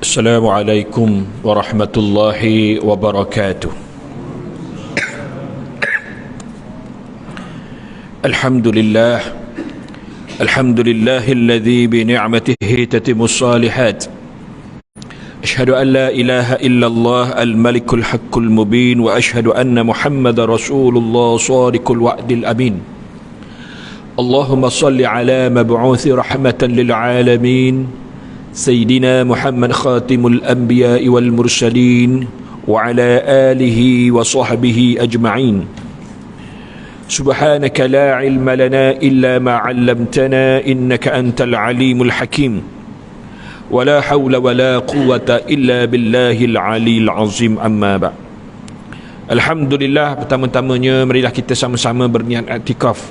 Assalamualaikum warahmatullahi wabarakatuh. Alhamdulillah, alhamdulillahilladzi bi ni'matihi tatimmus shalihat. Ashhadu an la ilaha illallah al-malikul haqqul mubin wa ashhadu anna Muhammadar Rasulullah shadiqul wa'dil amin. Allahumma salli ala mab'uthi rahmatan lil alamin Sayyidina Muhammad khatimul anbiya wal mursalin wa ala alihi wa sahbihi ajma'in. Subhanaka la ilma lana illa ma 'allamtana innaka antal alimul hakim. Wa la hawla wa la quwwata illa billahil aliyil azim, amma ba'. Alhamdulillah, pertama-tamanya marilah kita sama-sama berniat i'tikaf.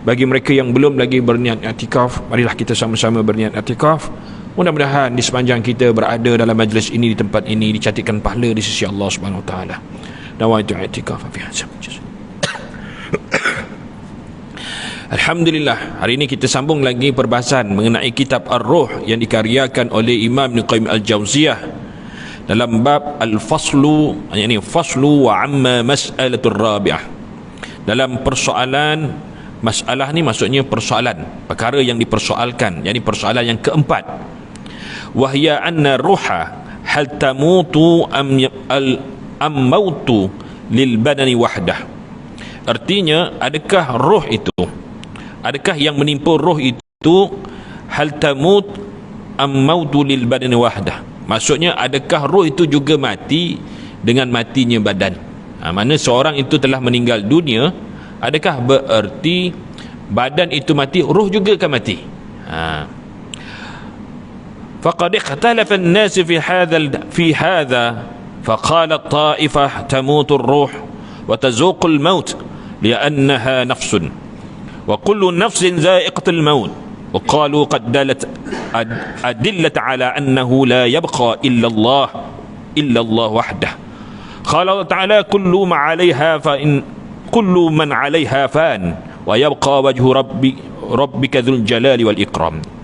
Bagi mereka yang belum lagi berniat i'tikaf, marilah kita sama-sama berniat i'tikaf. Mudah-mudahan di sepanjang kita berada dalam majlis ini, di tempat ini, dicatatkan pahala di sisi Allah Subhanahu Wa Taala. Nawaitu i'tikaf fi hadha. Alhamdulillah, hari ini kita sambung lagi perbahasan mengenai kitab Ar-Ruh yang dikaryakan oleh Imam Ibn Qayyim Al-Jauziyah dalam bab Al-Faslu, yakni faslu wa amma mas'alatur rabi'ah. Dalam persoalan, masalah ni maksudnya persoalan, perkara yang dipersoalkan, yakni persoalan yang keempat. Wahya anna ruha hal tamutu am mautu lil badani wahdah. Artinya, adakah roh itu, adakah yang menimpa roh itu hal tamut am mautu lil badani wahdah. Maksudnya, adakah roh itu juga mati dengan matinya badan. Mana seorang itu telah meninggal dunia, adakah bererti badan itu mati, roh juga akan mati? فقد اختلف الناس في هذا فقال الطائفة تموت الروح وتذوق الموت لأنها نفس وكل نفس ذائقة الموت وقالوا قد دلت أدلة على أنه لا يبقى إلا الله وحده. قال الله تعالى كل من عليها فان ويبقى وجه ربك ذو الجلال والإكرام.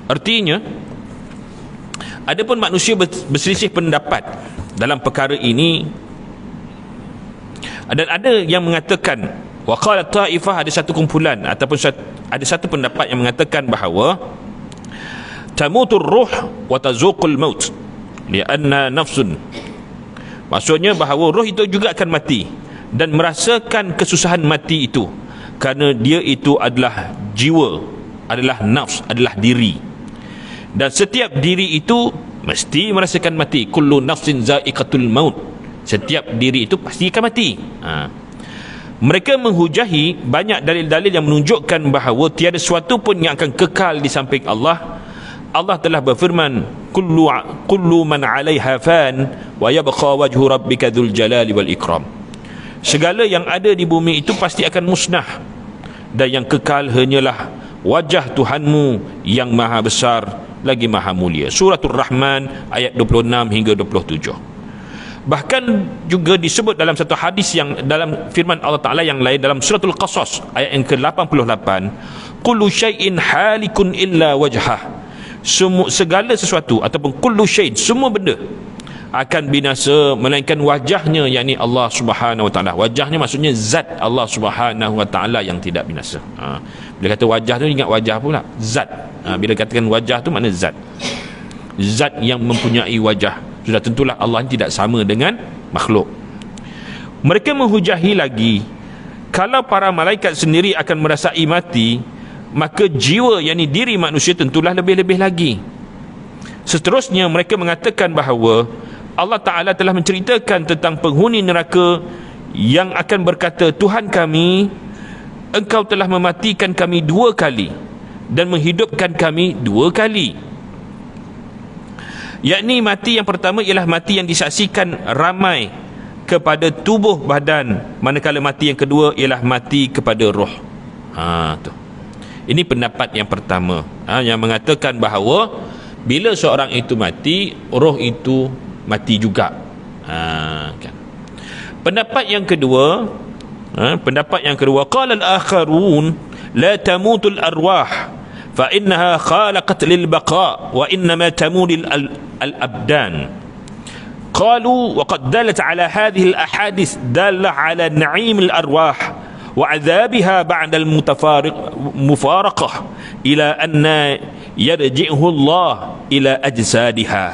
Artinya, adapun manusia berselisih pendapat dalam perkara ini, dan ada yang mengatakan, waqala ta'ifah, ada satu kumpulan ataupun ada satu pendapat yang mengatakan bahawa tamutur ruh wa tazuqul maut li'anna nafsun. Maksudnya bahawa roh itu juga akan mati dan merasakan kesusahan mati itu, kerana dia itu adalah jiwa, adalah nafs, adalah diri. Dan setiap diri itu mesti merasakan mati. Kullu nafsin za'iqatul maut. Setiap diri itu pasti akan mati. Mereka menghujahi banyak dalil-dalil yang menunjukkan bahawa tiada sesuatu pun yang akan kekal di samping Allah. Allah telah berfirman, kullu man 'alaiha fan wa yabqa wajhu rabbika dzul jalali wal ikram. Segala yang ada di bumi itu pasti akan musnah, dan yang kekal hanyalah wajah Tuhanmu yang maha besar lagi maha mulia. Suratul Rahman ayat 26 hingga 27. Bahkan juga disebut dalam satu hadis yang dalam firman Allah Ta'ala yang lain, dalam suratul Qasas ayat yang ke-88, kullu syai'in halikun illa wajhah. Segala sesuatu ataupun kullu syai'in, semua benda akan binasa melainkan wajahnya, yakni Allah Subhanahu Wa Ta'ala. Wajahnya maksudnya zat Allah Subhanahu Wa Ta'ala yang tidak binasa. Bila kata wajah tu, ingat wajah pula, zat. Bila katakan wajah tu makna zat, zat yang mempunyai wajah. Sudah tentulah Allah tidak sama dengan makhluk. Mereka menghujahi lagi, kalau para malaikat sendiri akan merasai mati, maka jiwa, yakni diri manusia, tentulah lebih-lebih lagi. Seterusnya mereka mengatakan bahawa Allah Ta'ala telah menceritakan tentang penghuni neraka yang akan berkata, Tuhan kami, Engkau telah mematikan kami 2 kali dan menghidupkan kami 2 kali. Yakni mati yang pertama ialah mati yang disaksikan ramai kepada tubuh badan, manakala mati yang kedua ialah mati kepada roh. Tu. Ini pendapat yang pertama, yang mengatakan bahawa bila seorang itu mati, roh itu mati juga. Kan. Pendapat yang kedua, qala al-akharun la tamutul arwah فإنها خالقت للبقاء وإنما تمول الأبدان. قالوا وقد دلت على هذه الأحاديث دالة على نعيم الأرواح وعذابها بعد المفارقة إلى أن يرجعه الله إلى أجسادها،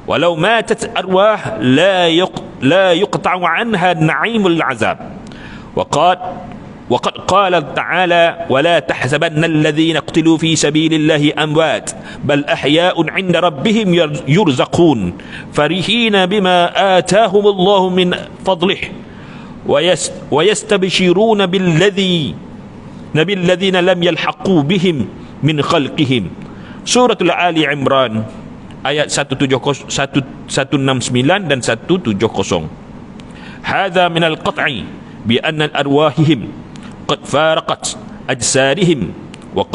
ولو ماتت أرواح لا يقطع عنها نعيم العذاب. وقد قال تعالى ولا تحسبن الذين اقتلوا في سبيل الله أموات بل أحياء عند ربهم يرزقون فرحين بما آتاهم الله من فضله ويستبشرون بالذين لم يلحقوا بهم من خلقهم. Surah Ali Imran ayat 169 dan 170. Hadza min al-qat'i bi anna al-arwahihim qad faraqat ajsadihim wa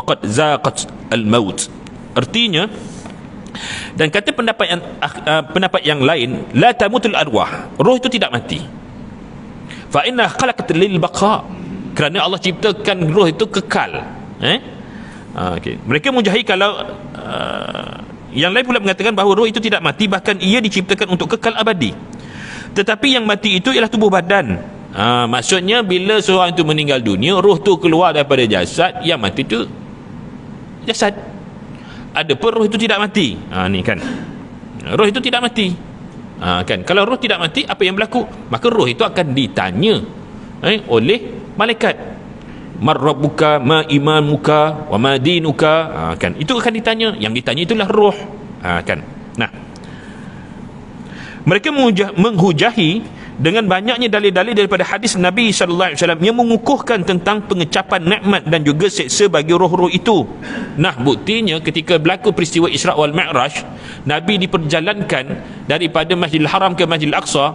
qad zaqat al-maut. Artinya, dan kata pendapat yang lain, la tamutul arwah, roh itu tidak mati. Fa inna khalaqat lil baqa, kerana Allah ciptakan roh itu kekal. Okay. Mereka mujahid kalau yang lain pula mengatakan bahawa roh itu tidak mati, bahkan ia diciptakan untuk kekal abadi. Tetapi yang mati itu ialah tubuh badan. Maksudnya bila seorang itu meninggal dunia, roh tu keluar daripada jasad, yang mati itu jasad. Adapun roh itu tidak mati. Ni kan, roh itu tidak mati. Kan, kalau roh tidak mati, apa yang berlaku? Maka roh itu akan ditanya oleh malaikat. Man rabbuka, ma imamuka, wa ma dinuka. Kan, itu akan ditanya. Yang ditanya itulah roh. Kan. Nah, mereka menghujahi dengan banyaknya dalil-dalil daripada hadis Nabi sallallahu alaihi wasallam yang mengukuhkan tentang pengecapan nikmat dan juga seksa bagi roh-roh itu. Nah, buktinya ketika berlaku peristiwa Isra wal Mi'raj, Nabi diperjalankan daripada Masjidil Haram ke Masjidil Aqsa.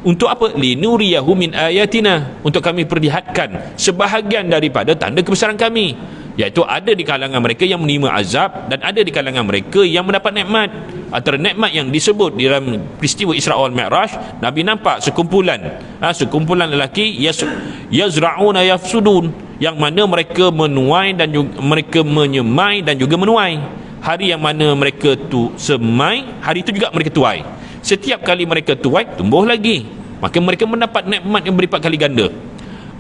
Untuk apa? Linuriyahu min ayatina, untuk kami perlihatkan sebahagian daripada tanda kebesaran kami, iaitu ada di kalangan mereka yang menerima azab dan ada di kalangan mereka yang mendapat nikmat. Antara nikmat yang disebut di dalam peristiwa Isra wal Mi'raj, Nabi nampak sekumpulan lelaki yazra'una yafsudun, yang mana mereka menuai dan juga mereka menyemai dan juga menuai. Hari yang mana mereka tu semai, hari itu juga mereka tuai. Setiap kali mereka tuai, tumbuh lagi. Maka mereka mendapat nikmat yang berlipat kali ganda.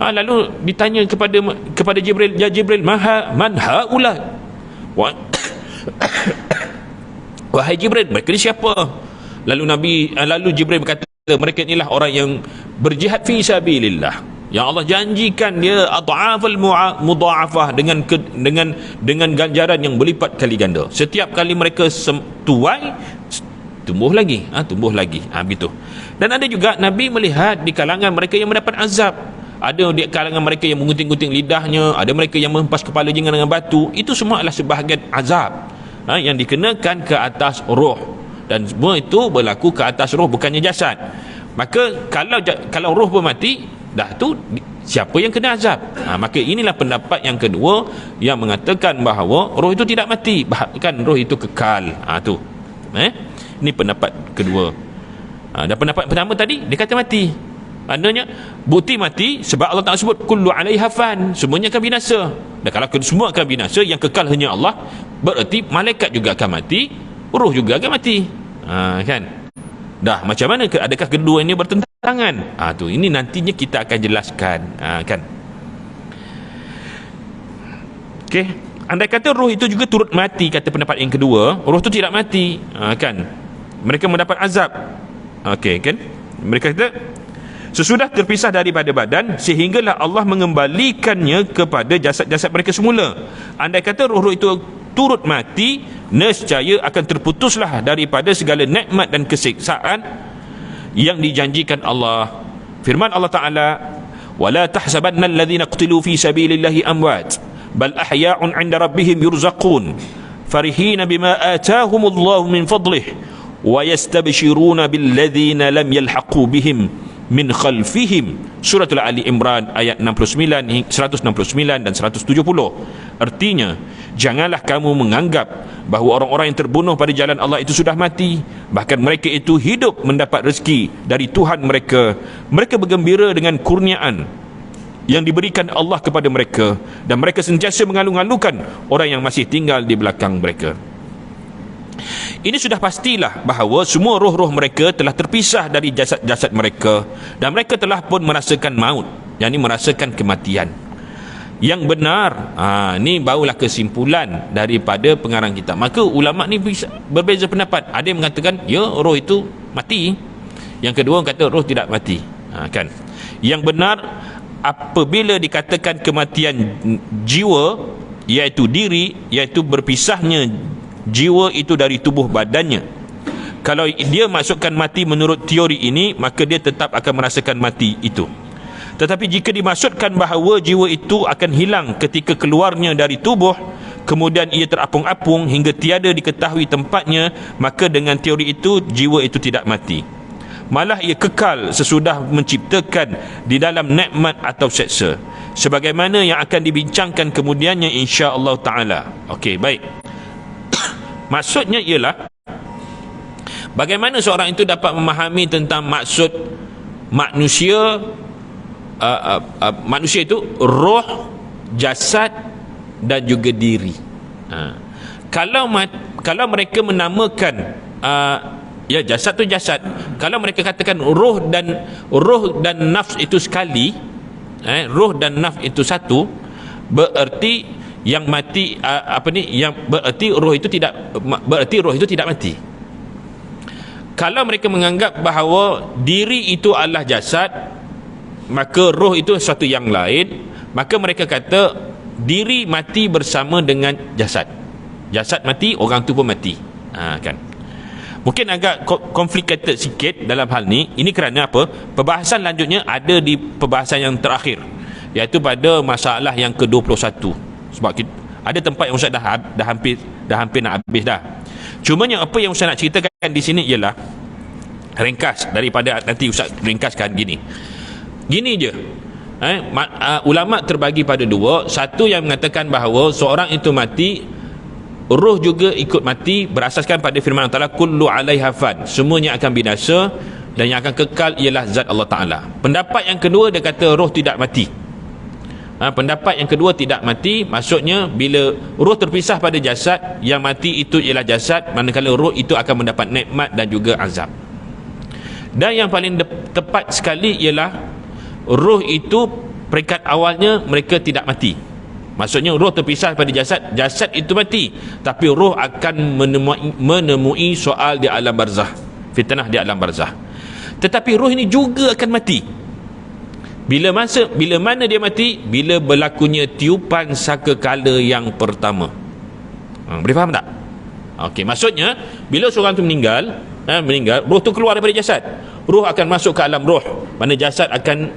Lalu ditanya kepada Jibril, ya Jibril, man haula? Wahai Jibril, mereka ni siapa? Lalu Jibril berkata, mereka inilah orang yang berjihad fi sabilillah, yang Allah janjikan dia adhafal mudha'afah, dengan ganjaran yang berlipat kali ganda. Setiap kali mereka tuai, tumbuh lagi, begitu. Dan ada juga Nabi melihat di kalangan mereka yang mendapat azab. Ada di kalangan mereka yang mengunting-gunting lidahnya, ada mereka yang menghempas kepala dengan batu. Itu semua adalah sebahagian azab yang dikenakan ke atas roh, dan semua itu berlaku ke atas roh, bukannya jasad. Maka kalau roh bermati, dah tu siapa yang kena azab? Maka inilah pendapat yang kedua yang mengatakan bahawa roh itu tidak mati, bahkan roh itu kekal. Ini pendapat kedua. Dan pendapat pertama tadi dia kata mati. Maknanya bukti mati sebab Allah Ta'ala sebut kullu 'alaiha fan, semuanya akan binasa. Dan kalau semua akan binasa, yang kekal hanya Allah, berarti malaikat juga akan mati, roh juga akan mati. Kan? Dah, macam mana adakah kedua ini bertentangan? Ini nantinya kita akan jelaskan. Kan? Okey. Andai kata roh itu juga turut mati, kata pendapat yang kedua, roh itu tidak mati, kan, mereka mendapat azab. Okey, kan, mereka kata sesudah terpisah daripada badan, sehinggalah Allah mengembalikannya kepada jasad-jasad mereka semula. Andai kata roh-roh itu turut mati, nescaya akan terputuslah daripada segala nikmat dan kesiksaan yang dijanjikan Allah. Firman Allah Ta'ala, wala tahsabanna alladhina qutilu fi sabilillahi amwat bal ahya'un 'inda rabbihim yurzaqun farihina bima atahumullahu min fadlih wa yastabshiruna billadhina lam yalhaqu bihim min khalfihim. Surah Ali Imran ayat 69, 169 dan 170. Artinya, janganlah kamu menganggap bahawa orang-orang yang terbunuh pada jalan Allah itu sudah mati. Bahkan mereka itu hidup mendapat rezeki dari Tuhan mereka. Mereka bergembira dengan kurniaan yang diberikan Allah kepada mereka, dan mereka sentiasa mengalu-alukan orang yang masih tinggal di belakang mereka. Ini sudah pastilah bahawa semua roh-roh mereka telah terpisah dari jasad-jasad mereka, dan mereka telah pun merasakan maut, yakni merasakan kematian. Yang benar, ni barulah kesimpulan daripada pengarang kitab. Maka ulama ni berbeza pendapat. Ada yang mengatakan ya, roh itu mati. Yang kedua kata roh tidak mati. Kan? Yang benar, apabila dikatakan kematian jiwa, iaitu diri, iaitu berpisahnya jiwa itu dari tubuh badannya. Kalau dia masukkan mati menurut teori ini, maka dia tetap akan merasakan mati itu. Tetapi jika dimaksudkan bahawa jiwa itu akan hilang ketika keluarnya dari tubuh, kemudian ia terapung-apung hingga tiada diketahui tempatnya, maka dengan teori itu jiwa itu tidak mati, malah ia kekal sesudah menciptakan di dalam nikmat atau seksa, sebagaimana yang akan dibincangkan kemudiannya insya-Allah taala. Okey, baik. Maksudnya ialah bagaimana seorang itu dapat memahami tentang maksud manusia. Manusia itu roh, jasad dan juga diri. Kalau mereka menamakan ya, jasad tu jasad, kalau mereka katakan roh dan nafs itu sekali, roh dan nafs itu satu, bererti yang mati bererti roh itu tidak mati. Kalau mereka menganggap bahawa diri itu adalah jasad, maka roh itu sesuatu yang lain, maka mereka kata diri mati bersama dengan jasad. Jasad mati, orang tu pun mati. Kan? Mungkin agak complicated sikit dalam hal ni. Ini kerana apa? Perbahasan lanjutnya ada di perbahasan yang terakhir, iaitu pada masalah yang ke-21. Sebab ada tempat yang Ustaz dah hampir nak habis dah. Cumanya apa yang Ustaz nak ceritakan di sini ialah ringkas daripada, nanti Ustaz ringkaskan gini je. Ulama terbagi pada dua. Satu yang mengatakan bahawa seorang itu mati, roh juga ikut mati, berasaskan pada firman Allah Ta'ala, kullu alaiha fan, semuanya akan binasa, dan yang akan kekal ialah zat Allah Ta'ala. Pendapat yang kedua, dia kata roh tidak mati. Pendapat yang kedua tidak mati, maksudnya bila roh terpisah pada jasad, yang mati itu ialah jasad, manakala roh itu akan mendapat nikmat dan juga azab. Dan yang paling tepat sekali ialah roh itu peringkat awalnya mereka tidak mati. Maksudnya roh terpisah pada jasad, jasad itu mati, tapi roh akan menemui soal di alam barzah, fitnah di alam barzah. Tetapi roh ini juga akan mati. Bila mana dia mati? Bila berlakunya tiupan sakakala yang pertama. Boleh faham tak? Okey, maksudnya bila seorang tu meninggal, roh tu keluar daripada jasad, roh akan masuk ke alam roh, mana jasad akan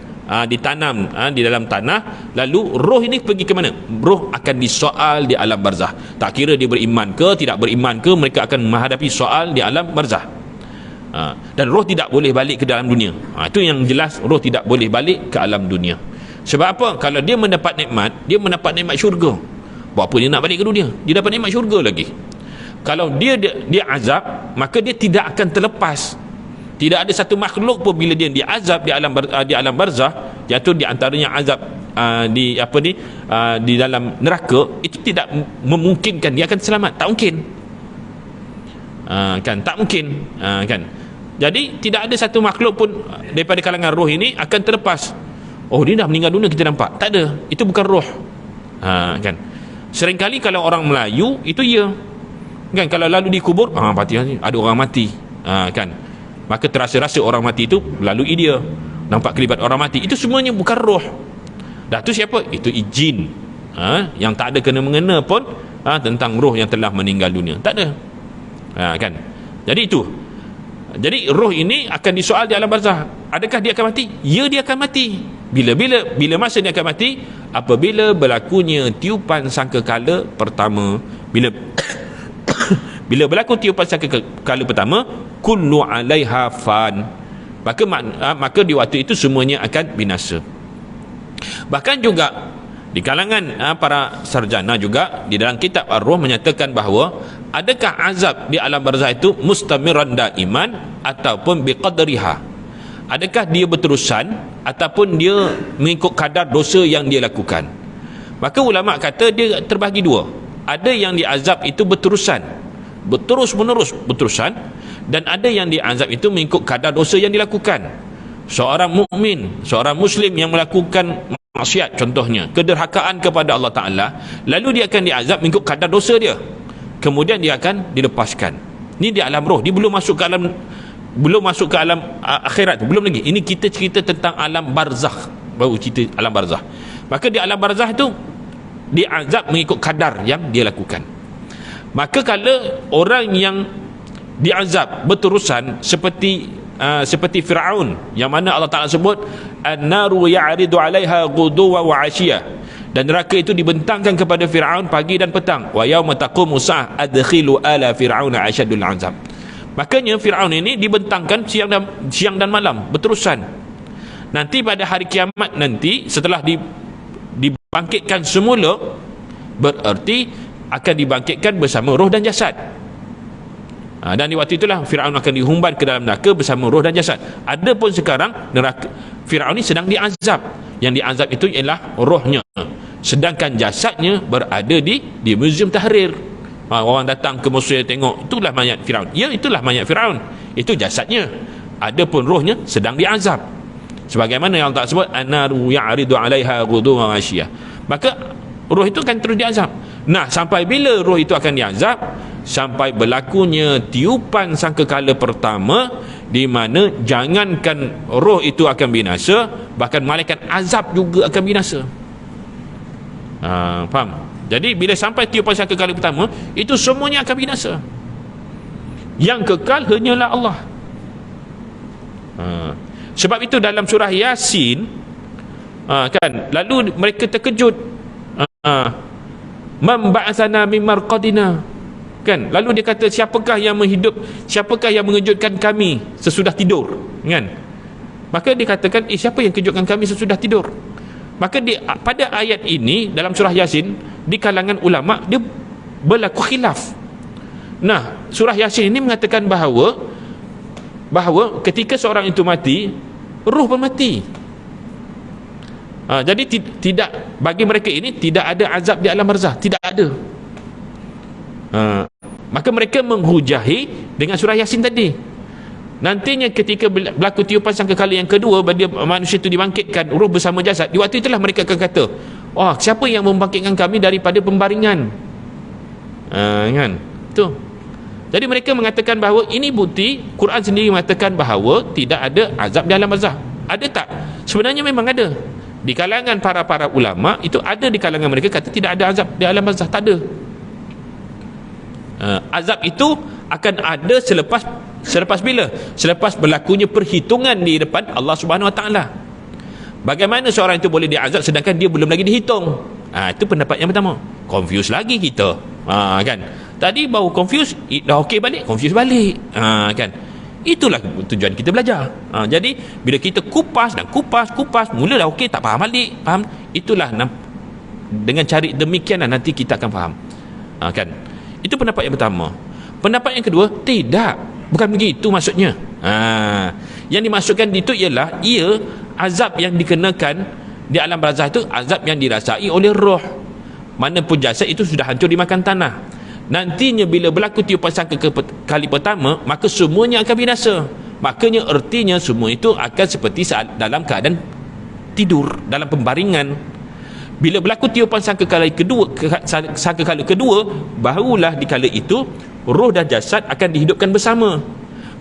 ditanam di dalam tanah. Lalu roh ini pergi ke mana? Roh akan disoal di alam barzah. Tak kira dia beriman ke tidak beriman ke, mereka akan menghadapi soal di alam barzah. Dan roh tidak boleh balik ke dalam dunia. Itu yang jelas, roh tidak boleh balik ke alam dunia. Sebab apa? Kalau dia mendapat nikmat syurga, buat apa dia nak balik ke dunia? Dia dapat nikmat syurga lagi. Kalau dia azab, maka dia tidak akan terlepas. Tidak ada satu makhluk pun bila dia diazab di alam barzah, iaitu di antaranya azab di dalam neraka, itu tidak memungkinkan dia akan selamat. Tak mungkin. Tak mungkin. Jadi tidak ada satu makhluk pun daripada kalangan roh ini akan terlepas. Oh, dia dah meninggal dunia, kita nampak. Tak ada. Itu bukan roh. Seringkali kalau orang Melayu itu ya. Kalau lalu dikubur, ada orang mati. Maka terasa-rasa orang mati itu melalui dia, nampak kelibat orang mati. Itu semuanya bukan roh. Dah tu siapa? Itu jin, yang tak ada kena-mengena pun tentang roh yang telah meninggal dunia. Tak ada. Jadi itu. Jadi roh ini akan disoal di alam barzah. Adakah dia akan mati? Ya, dia akan mati. Bila masa dia akan mati? Apabila berlakunya tiupan sangkakala pertama. Bila berlaku tiupan sangkakala pertama, kullu alaiha fan, maka di waktu itu semuanya akan binasa. Bahkan juga di kalangan para sarjana juga di dalam kitab Ar-Ruh menyatakan bahawa adakah azab di alam barzah itu mustamiran daiman ataupun biqadriha? Adakah dia berterusan ataupun dia mengikut kadar dosa yang dia lakukan. Maka ulama kata dia terbahagi dua. Ada yang diazab itu berterusan, berterus-menerus berterusan, dan ada yang diazab itu mengikut kadar dosa yang dilakukan. Seorang mukmin, seorang muslim yang melakukan maksiat contohnya, kederhakaan kepada Allah Ta'ala, lalu dia akan diazab mengikut kadar dosa dia, kemudian dia akan dilepaskan. Ini di alam roh, dia belum masuk ke alam, belum masuk ke alam akhirat, belum lagi. Ini kita cerita tentang alam barzakh, baru cerita alam barzakh. Maka di alam barzakh tu diazab mengikut kadar yang dia lakukan. Maka kalau orang yang diazab berterusan seperti Fir'aun, yang mana Allah Ta'ala sebut an-naru ya'ridu 'alaiha ghuduwan wa 'ashiyah, dan neraka itu dibentangkan kepada Fir'aun pagi dan petang. Wa yauma taqumu sa'ah adkhilu ala fir'auna asyaddul 'azab. Makanya Fir'aun ini dibentangkan siang dan malam berterusan. Nanti pada hari kiamat nanti, setelah dibangkitkan semula, bererti akan dibangkitkan bersama roh dan jasad. Dan di waktu itulah Fir'aun akan dihumban ke dalam neraka bersama roh dan jasad. Adapun sekarang neraka Fir'aun ini sedang diazab. Yang diazab itu ialah rohnya, sedangkan jasadnya berada di Museum Tahrir. Orang datang ke Mesir tengok, itulah mayat Fir'aun. Ya, itulah mayat Fir'aun, itu jasadnya. Adapun rohnya sedang diazab. Sebagaimana yang Allah sebut an-naru ya'ridu 'alaiha ghuduwan wa 'ashiyah. Maka roh itu akan terus diazab. Nah, sampai bila roh itu akan diazab? Sampai berlakunya tiupan sangkakala pertama, di mana jangankan roh itu akan binasa, bahkan malaikat azab juga akan binasa. Faham? Jadi bila sampai tiupan sangkakala pertama, itu semuanya akan binasa. Yang kekal hanyalah Allah. Sebab itu dalam surah Yasin, kan, lalu mereka terkejut, man ba'athana min marqadina, kan, lalu dia kata, siapakah yang mengejutkan kami sesudah tidur, kan. Maka dia katakan, siapa yang kejutkan kami sesudah tidur? Maka pada ayat ini dalam surah Yasin, di kalangan ulama dia berlaku khilaf. Nah, surah Yasin ini mengatakan bahawa ketika seorang itu mati, roh pun mati. Jadi tidak, bagi mereka ini tidak ada azab di alam barzakh, tidak ada. Maka mereka menghujahi dengan surah Yasin tadi. Nantinya ketika berlaku tiupan sangkakala yang kedua, bila manusia itu dibangkitkan roh bersama jasad, di waktu itulah mereka akan kata, siapa yang membangkitkan kami daripada pembaringan? Kan? Tu. Jadi mereka mengatakan bahawa ini bukti Quran sendiri mengatakan bahawa tidak ada azab di alam barzakh. Ada tak? Sebenarnya memang ada. Di kalangan para ulama itu ada, di kalangan mereka kata tidak ada azab di alam barzakh, tak ada. Azab itu akan ada selepas bila? Selepas berlakunya perhitungan di depan Allah Subhanahu Wa Taala. Bagaimana seorang itu boleh diazab sedangkan dia belum lagi dihitung? Itu pendapat yang pertama. Confuse lagi kita. Kan? Tadi baru confuse, dah okey balik, confuse balik. Kan? Itulah tujuan kita belajar. Jadi bila kita kupas, mula dah okey, tak faham balik. Faham? Itulah dengan cari demikianlah nanti kita akan faham. Kan? Itu pendapat yang pertama. Pendapat yang kedua, tidak, bukan begitu maksudnya. Yang dimaksudkan itu ialah azab yang dikenakan di alam barzakh itu azab yang dirasai oleh roh. Manapun jasad itu sudah hancur dimakan tanah. Nantinya bila berlaku tiupan sangkakala kali pertama, maka semuanya akan binasa. Makanya ertinya semua itu akan seperti saat dalam keadaan tidur, dalam pembaringan. Bila berlaku tiupan sangkakala kedua, barulah di kala itu roh dan jasad akan dihidupkan bersama.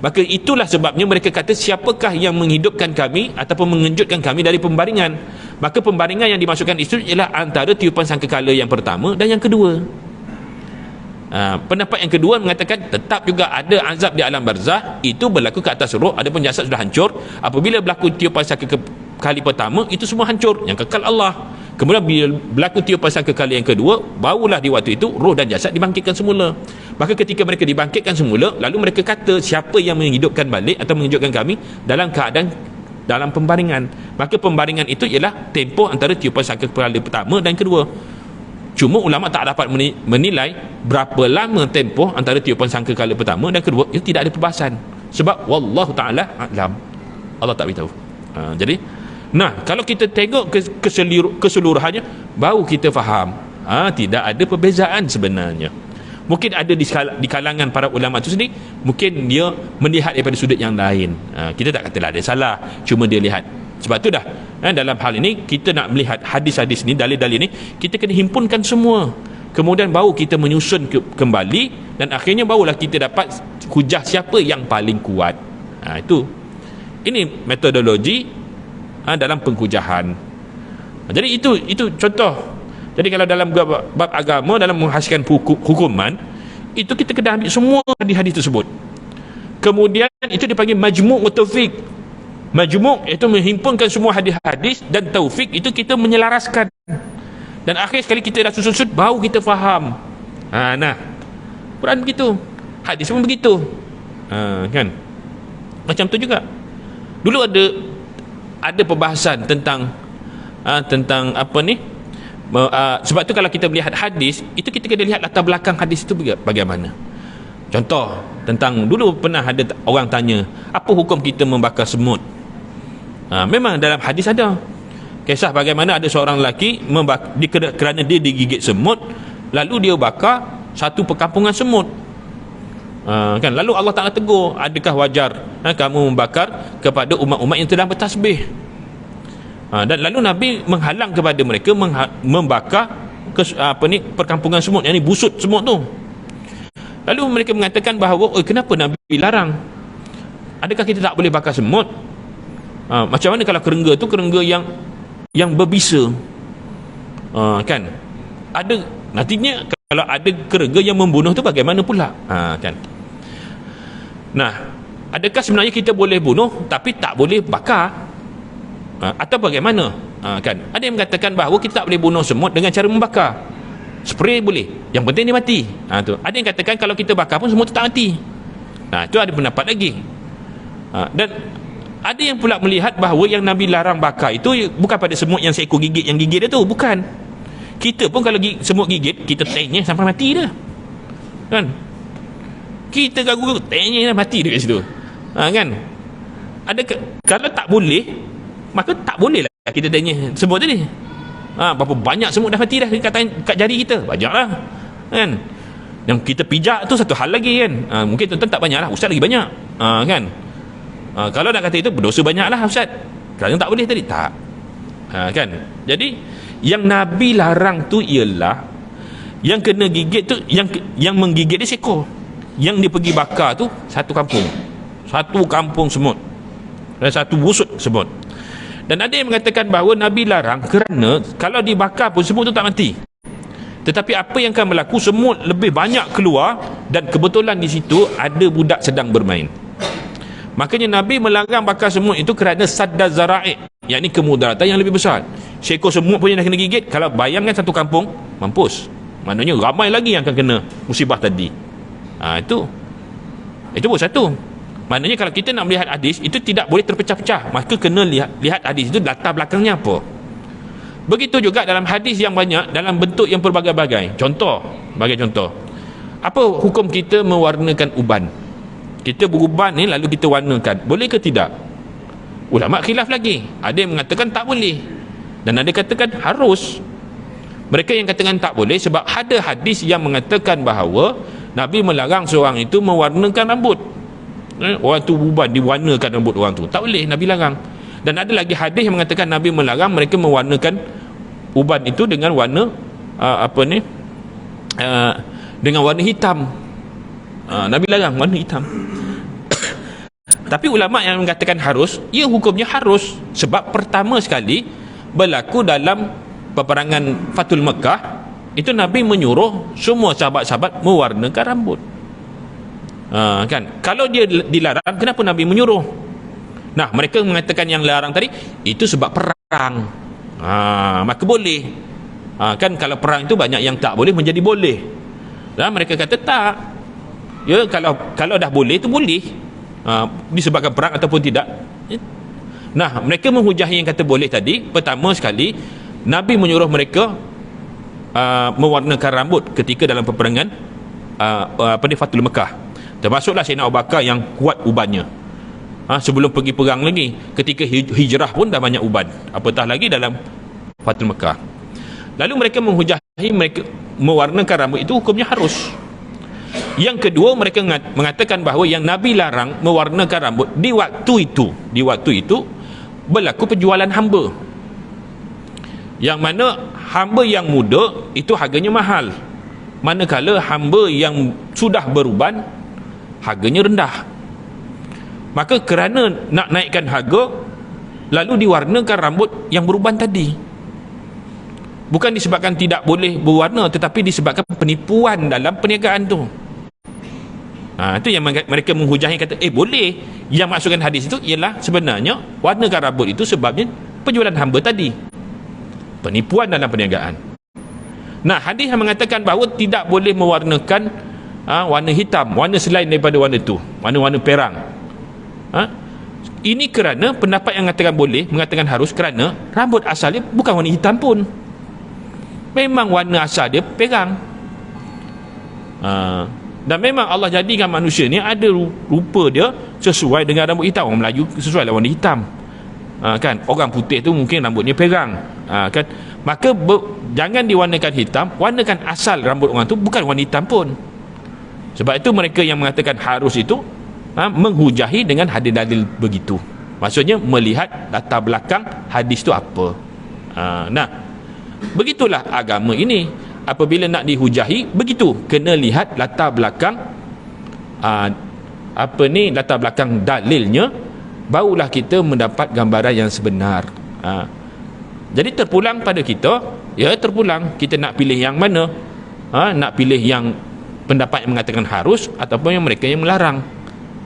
Maka itulah sebabnya mereka kata, siapakah yang menghidupkan kami ataupun mengejutkan kami dari pembaringan? Maka pembaringan yang dimasukkan itu ialah antara tiupan sangkakala yang pertama dan yang kedua. Pendapat yang kedua mengatakan tetap juga ada azab di alam barzakh, itu berlaku ke atas roh, adapun jasad sudah hancur. Apabila berlaku tiupan sangkakala kali pertama, itu semua hancur, yang kekal Allah. Kemudian bila berlaku tiupan sangkakala yang kedua, barulah di waktu itu roh dan jasad dibangkitkan semula. Maka ketika mereka dibangkitkan semula, lalu mereka kata, siapa yang menghidupkan balik atau menghidupkan kami dalam keadaan dalam pembaringan? Maka pembaringan itu ialah tempoh antara tiupan sangkakala pertama dan kedua. Cuma ulama tak dapat menilai berapa lama tempoh antara tiupan sangkakala pertama dan kedua. Itu tidak ada perbahasan. Sebab wallahu ta'ala a'lam, Allah tak beritahu. Jadi Nah, kalau kita tengok keseluruhannya, baru kita faham tidak ada perbezaan sebenarnya. Mungkin ada di kalangan para ulama itu sendiri, mungkin dia melihat daripada sudut yang lain. Kita tak katalah dia salah, cuma dia lihat. Sebab tu dah dalam hal ini kita nak melihat hadis-hadis ni, dalil-dalil ni, kita kena himpunkan semua, kemudian baru kita menyusun kembali, dan akhirnya barulah kita dapat hujah siapa yang paling kuat. Ini metodologi dalam penghujahan. Jadi itu contoh. Jadi kalau dalam bab agama, dalam menghasilkan hukuman, itu kita kena ambil semua hadis-hadis tersebut. Kemudian itu dipanggil majmu' wa taufiq. Majmu' itu menghimpunkan semua hadis-hadis, dan taufik itu kita menyelaraskan. Dan akhir sekali kita dah susun baru kita faham. Quran begitu, hadis pun begitu. Kan? Macam tu juga. Dulu ada perbahasan tentang apa ni? Sebab tu kalau kita melihat hadis, itu kita kena lihat latar belakang hadis itu bagaimana. Contoh, tentang dulu pernah ada orang tanya, apa hukum kita membakar semut? Memang dalam hadis ada kisah bagaimana ada seorang lelaki kerana dia digigit semut, lalu dia bakar satu perkampungan semut. Kan, lalu Allah Ta'ala tegur, adakah wajar kamu membakar kepada umat-umat yang sedang bertasbih? Dan lalu Nabi menghalang kepada mereka membakar perkampungan semut, yang ni busut semut tu. Lalu mereka mengatakan bahawa, kenapa Nabi larang? Adakah kita tak boleh bakar semut? Macam mana kalau kerengga tu kerengga yang berbisa? Kan, ada nantinya kalau ada kerengga yang membunuh tu bagaimana pula? Kan. Nah, adakah sebenarnya kita boleh bunuh tapi tak boleh bakar? Atau bagaimana? Kan, ada yang mengatakan bahawa kita tak boleh bunuh semut dengan cara membakar. Spray boleh, yang penting dia mati. Tu. Ada yang katakan kalau kita bakar pun semut tu tak mati. Itu ada pendapat lagi. Dan ada yang pula melihat bahawa yang Nabi larang bakar itu bukan pada semut yang seekor gigit, yang gigit dia tu, bukan. Kita pun kalau semut gigit, kita tengnya sampai mati dah. Kan? Kita ganggu, tengnya dah mati dekat situ. Kan? Kalau tak boleh, maka tak boleh lah kita tanya semut tadi. Berapa banyak semut dah mati dah kat jari kita? Banyak lah. Kan? Yang kita pijak tu satu hal lagi kan. Mungkin tuan-tuan tak banyak lah, Ustaz lagi banyak. Kan? Kalau nak kata itu, berdosa banyak lah Ustaz. Kerana tak boleh tadi, tak. Kan? Jadi yang Nabi larang tu ialah yang kena gigit tu, yang menggigit dia seekor, yang dia pergi bakar tu satu kampung semut, dan satu busut semut. Dan ada yang mengatakan bahawa Nabi larang kerana kalau dibakar pun semut tu tak mati, tetapi apa yang akan berlaku, semut lebih banyak keluar, dan kebetulan di situ ada budak sedang bermain. Makanya Nabi melarang bakar semut itu kerana sadda zara'i, yakni kemudaratan yang lebih besar. Seekor semut pun yang dah kena gigit, kalau bayangkan satu kampung, mampus. Maknanya ramai lagi yang akan kena musibah tadi. Itu pun satu. Maknanya kalau kita nak melihat hadis, itu tidak boleh terpecah-pecah, maka kena lihat hadis itu latar belakangnya apa. Begitu juga dalam hadis yang banyak, dalam bentuk yang berbagai-bagai. Contoh, apa hukum kita mewarnakan uban? Kita beruban ni lalu kita warnakan, boleh ke tidak? Ulama khilaf lagi. Ada yang mengatakan tak boleh, dan ada katakan harus. Mereka yang katakan tak boleh sebab ada hadis yang mengatakan bahawa Nabi melarang seorang itu mewarnakan rambut. Orang tu uban, diwarnakan rambut orang tu, tak boleh, Nabi larang. Dan ada lagi hadis yang mengatakan Nabi melarang mereka mewarnakan uban itu dengan warna dengan warna hitam. Nabi larang warna hitam. Tapi ulama yang mengatakan harus, ia hukumnya harus sebab pertama sekali berlaku dalam peperangan Fathul Mekah, itu Nabi menyuruh semua sahabat-sahabat mewarnakan rambut. Kan, kalau dia dilarang, kenapa Nabi menyuruh? Nah, mereka mengatakan yang larang tadi itu sebab perang. Maka boleh. Kan kalau perang itu banyak yang tak boleh menjadi boleh. Dan mereka kata tak. Ya, kalau dah boleh itu boleh. Disebabkan perang ataupun tidak. Nah, mereka menghujahi yang kata boleh tadi. Pertama sekali, Nabi menyuruh mereka mewarnakan rambut ketika dalam peperangan Fathul Mekah. Termasuklah Sayyidina Abu Bakar yang kuat ubannya. sebelum pergi perang lagi. Ketika hijrah pun dah banyak uban, apatah lagi dalam Fathul Mekah. Lalu mereka menghujahi, mereka mewarnakan rambut itu hukumnya harus. Yang kedua, mereka mengatakan bahawa yang Nabi larang mewarnakan rambut di waktu itu berlaku penjualan hamba, yang mana hamba yang muda itu harganya mahal, manakala hamba yang sudah beruban harganya rendah. Maka kerana nak naikkan harga, lalu diwarnakan rambut yang beruban tadi. Bukan disebabkan tidak boleh berwarna, tetapi disebabkan penipuan dalam perniagaan tu. Itu yang mereka menghujahi, kata boleh. Yang masukkan hadis itu ialah sebenarnya warnakan rambut itu sebabnya penjualan hamba tadi, penipuan dalam perniagaan. Hadis yang mengatakan bahawa tidak boleh mewarnakan warna hitam, warna selain daripada warna itu, warna-warna perang. Ini kerana pendapat yang mengatakan boleh, mengatakan harus, kerana rambut asalnya bukan warna hitam pun, memang warna asal dia perang. Dan memang Allah jadikan manusia ni ada rupa dia sesuai dengan rambut hitam. Orang Melayu sesuai lah warna hitam, kan. Orang putih tu mungkin rambutnya perang, kan. Maka jangan diwarnakan hitam, warnakan asal rambut orang tu bukan warna hitam pun. Sebab itu mereka yang mengatakan harus itu menghujahi dengan hadis dalil begitu. Maksudnya melihat latar belakang hadis tu apa. Begitulah agama ini. Apabila nak dihujahi begitu, kena lihat latar belakang latar belakang dalilnya, barulah kita mendapat gambaran yang sebenar. Jadi terpulang pada kita, kita nak pilih yang mana, nak pilih yang pendapat yang mengatakan harus ataupun yang mereka yang melarang.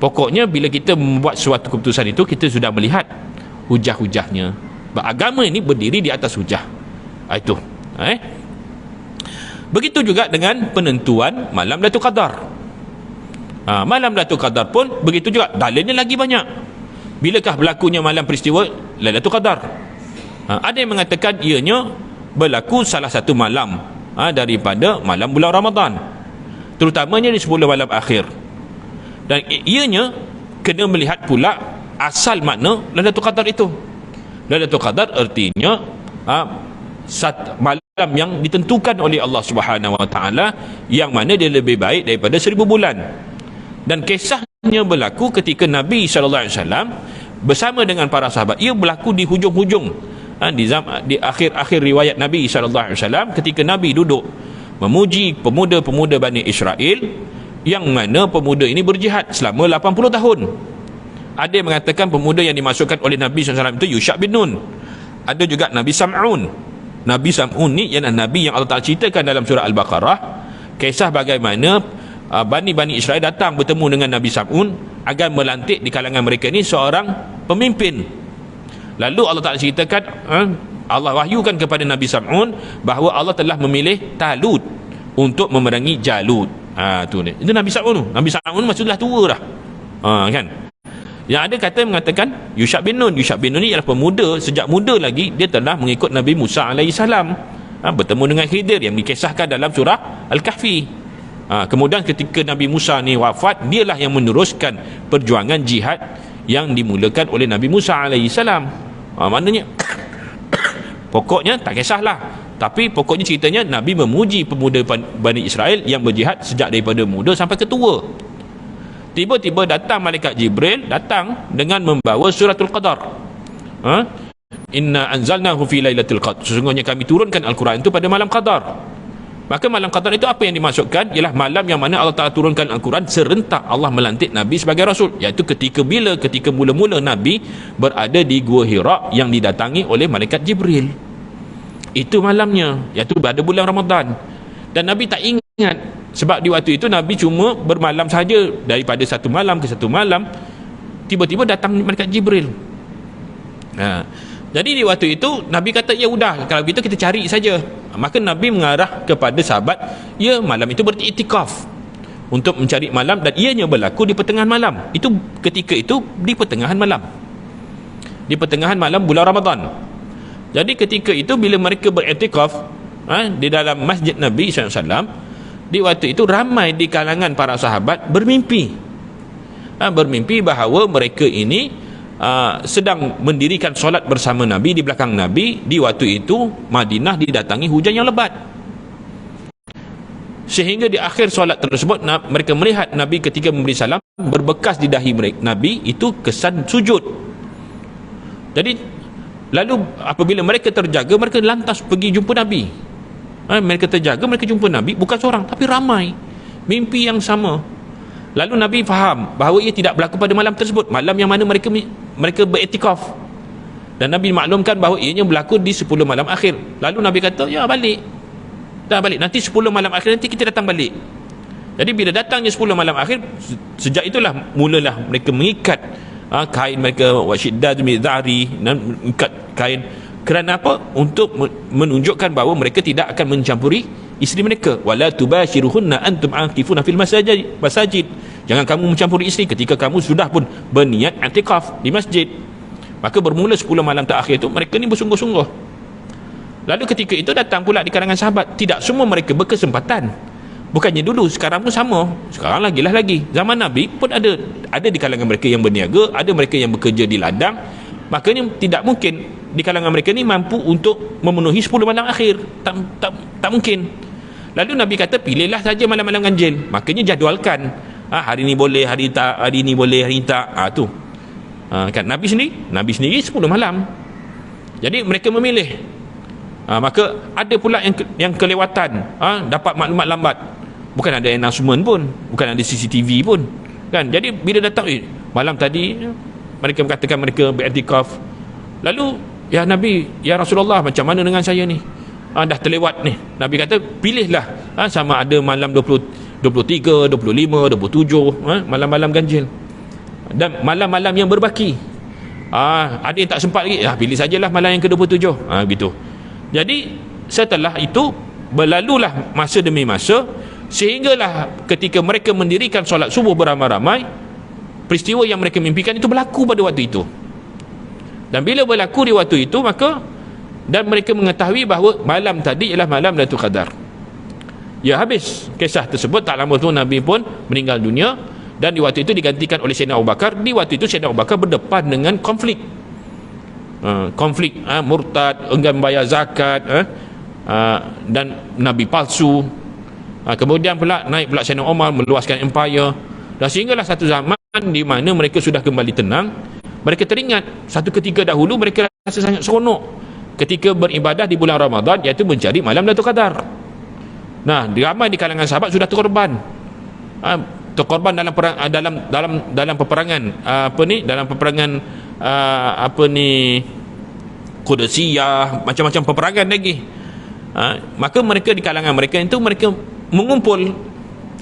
Pokoknya bila kita membuat suatu keputusan itu, kita sudah melihat hujah-hujahnya. Agama ini berdiri di atas hujah. Itu begitu juga dengan penentuan malam Lailatul Qadar. Malam Lailatul Qadar pun begitu juga, dalilnya lagi banyak. Bilakah berlakunya malam peristiwa Lailatul Qadar? Ada yang mengatakan ianya berlaku salah satu malam daripada malam bulan Ramadan, terutamanya di 10 malam akhir. Dan ianya kena melihat pula asal makna Lailatul Qadar itu. Lailatul Qadar artinya malam yang ditentukan oleh Allah Subhanahu Wa Taala, yang mana dia lebih baik daripada 1000 bulan. Dan kisahnya berlaku ketika Nabi SAW bersama dengan para sahabat. Ia berlaku di hujung-hujung, di akhir-akhir riwayat Nabi SAW, ketika Nabi duduk memuji pemuda-pemuda Bani Israel, yang mana pemuda ini berjihad selama 80 tahun. Ada yang mengatakan pemuda yang dimasukkan oleh Nabi SAW itu Yusha' bin Nun. Ada juga Nabi Sam'un. Nabi Sam'un ni ialah Nabi yang Allah Ta'ala ceritakan dalam surah Al-Baqarah, kisah bagaimana Bani Israel datang bertemu dengan Nabi Sam'un agar melantik di kalangan mereka ni seorang pemimpin. Lalu Allah Ta'ala ceritakan, Allah wahyukan kepada Nabi Sam'un bahawa Allah telah memilih Talut untuk memerangi Jalut. Itu Nabi Sam'un tu. Nabi Sam'un maksudlah tua dah, kan. Yang ada kata mengatakan Yusha' bin Nun. Yusha' bin Nun ni ialah pemuda, sejak muda lagi dia telah mengikut Nabi Musa AS, bertemu dengan Khidir yang dikisahkan dalam surah Al-Kahfi. Kemudian ketika Nabi Musa ni wafat, dialah yang meneruskan perjuangan jihad yang dimulakan oleh Nabi Musa AS. Maknanya pokoknya tak kisahlah, tapi pokoknya ceritanya Nabi memuji pemuda Bani Israel yang berjihad sejak daripada muda sampai ke tua. Tiba-tiba datang malaikat Jibril, datang dengan membawa suratul Qadar. Inna anzalnahu fi lailatul qadar. Sesungguhnya kami turunkan Al-Quran itu pada malam Qadar. Maka malam Qadar itu apa yang dimasukkan? Ialah malam yang mana Allah Ta'ala turunkan Al-Quran serentak Allah melantik Nabi sebagai Rasul. Iaitu ketika mula-mula Nabi berada di Gua Hira yang didatangi oleh malaikat Jibril. Itu malamnya, iaitu pada bulan Ramadan. Dan Nabi tak ingat, sebab di waktu itu Nabi cuma bermalam saja, daripada satu malam ke satu malam. Tiba-tiba datang malaikat Jibril. Jadi di waktu itu Nabi kata, ya sudah, kalau begitu kita cari saja. Maka Nabi mengarah kepada sahabat, malam itu beriktikaf untuk mencari malam, dan ianya berlaku di pertengahan malam. Itu ketika itu di pertengahan malam, di pertengahan malam bulan Ramadan. Jadi ketika itu bila mereka beriktikaf di dalam masjid Nabi SAW, di waktu itu ramai di kalangan para sahabat bermimpi. bermimpi bahawa mereka ini sedang mendirikan solat bersama Nabi di belakang Nabi. Di waktu itu Madinah didatangi hujan yang lebat, sehingga di akhir solat tersebut mereka melihat Nabi ketika memberi salam, berbekas di dahi Nabi itu kesan sujud. Jadi lalu apabila mereka terjaga, mereka lantas pergi jumpa Nabi. Mereka terjaga, mereka jumpa Nabi, bukan seorang tapi ramai, mimpi yang sama. Lalu Nabi faham bahawa ia tidak berlaku pada malam tersebut, malam yang mana mereka beriktikaf. Dan Nabi maklumkan bahawa ianya berlaku di 10 malam akhir. Lalu Nabi kata, ya balik, dah balik, nanti 10 malam akhir nanti kita datang balik. Jadi bila datangnya 10 malam akhir, sejak itulah mulalah mereka mengikat kain mereka, wasyiddad mizari, dan mengikat kain. Kerana apa? Untuk menunjukkan bahawa mereka tidak akan mencampuri isteri mereka. Wala tubashiruhunna antum aqifuna fil masajid. Jangan kamu mencampuri isteri ketika kamu sudah pun berniat i'tikaf di masjid. Maka bermula 10 malam terakhir itu mereka ni bersungguh-sungguh. Lalu ketika itu datang pula di kalangan sahabat, tidak semua mereka berkesempatan. Bukannya dulu, sekarang pun sama. Sekarang lagi. Zaman Nabi pun ada di kalangan mereka yang berniaga, ada mereka yang bekerja di ladang. Makanya tidak mungkin di kalangan mereka ni mampu untuk memenuhi 10 malam akhir. Tak mungkin. Lalu Nabi kata, pilihlah saja malam-malam ganjil. Makanya jadualkan. Hari ni boleh, hari tak, hari ni boleh, hari ni tak. Tu. Kan Nabi sendiri 10 malam. Jadi mereka memilih. Maka ada pula yang kelewatan, dapat maklumat lambat. Bukan ada announcement pun, bukan ada CCTV pun. Kan? Jadi bila datang, malam tadi mereka mengatakan mereka beriktikaf. Lalu, ya Nabi, ya Rasulullah, macam mana dengan saya ni? Dah terlewat ni. Nabi kata, pilihlah sama ada malam 23, 25, 27, malam-malam ganjil. Dan malam-malam yang berbaki. Ada yang tak sempat lagi, pilih sajalah malam yang ke-27. Gitu. Jadi setelah itu berlalulah masa demi masa, sehinggalah ketika mereka mendirikan solat subuh beramai-ramai, peristiwa yang mereka mimpikan itu berlaku pada waktu itu. Dan bila berlaku di waktu itu, maka dan mereka mengetahui bahawa malam tadi ialah malam Lailatul Qadar. Ya, habis kisah tersebut. Tak lama tu Nabi pun meninggal dunia, dan di waktu itu digantikan oleh Sayyidina Abu Bakar. Di waktu itu Sayyidina Abu Bakar berdepan dengan konflik murtad, enggan bayar zakat, dan Nabi palsu. Kemudian pula naik pula Sayyidina Umar meluaskan empire. Dan sehinggalah satu zaman di mana mereka sudah kembali tenang. Mereka teringat satu ketika dahulu mereka rasa sangat seronok ketika beribadah di bulan Ramadan, iaitu mencari malam Lailatul Qadar. Nah, ramai di kalangan sahabat sudah terkorban. Terkorban dalam perang, dalam peperangan dalam peperangan Qudusiyah, macam-macam peperangan lagi. Maka mereka di kalangan mereka itu, mereka mengumpul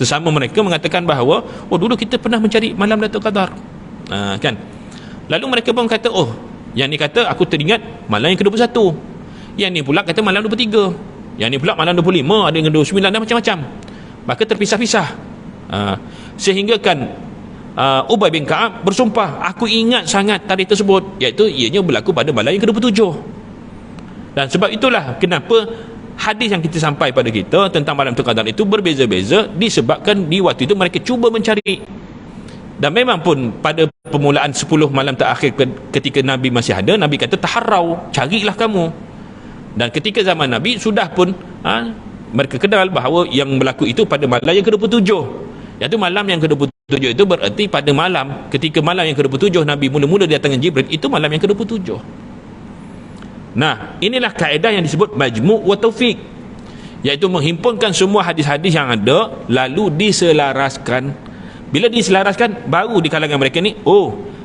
sesama mereka mengatakan bahawa, dulu kita pernah mencari malam Lailatul Qadar. Kan? Lalu mereka pun kata, yang ni kata aku teringat malam yang ke-21. Yang ni pula kata malam 23. Yang ni pula malam 25, ada yang 29 dan macam-macam. Maka terpisah-pisah. Sehingga kan Ubay bin Ka'ab bersumpah, aku ingat sangat tarikh tersebut, iaitu ianya berlaku pada malam yang ke-27. Dan sebab itulah kenapa hadis yang kita sampai pada kita tentang malam Qadar itu berbeza-beza, disebabkan di waktu itu mereka cuba mencari. Dan memang pun pada permulaan 10 malam terakhir ketika Nabi masih ada, Nabi kata taharrau, carilah kamu. Dan ketika zaman Nabi sudah pun mereka kenal bahawa yang berlaku itu pada malam yang ke-27. Iaitu malam yang ke-27 itu berarti pada malam, ketika malam yang ke-27 Nabi mula-mula datang Jibril, itu malam yang ke-27. Nah, inilah kaedah yang disebut majmu' wa taufiq, iaitu menghimpunkan semua hadis-hadis yang ada lalu diselaraskan. Bila diselaraskan, baru di kalangan mereka ni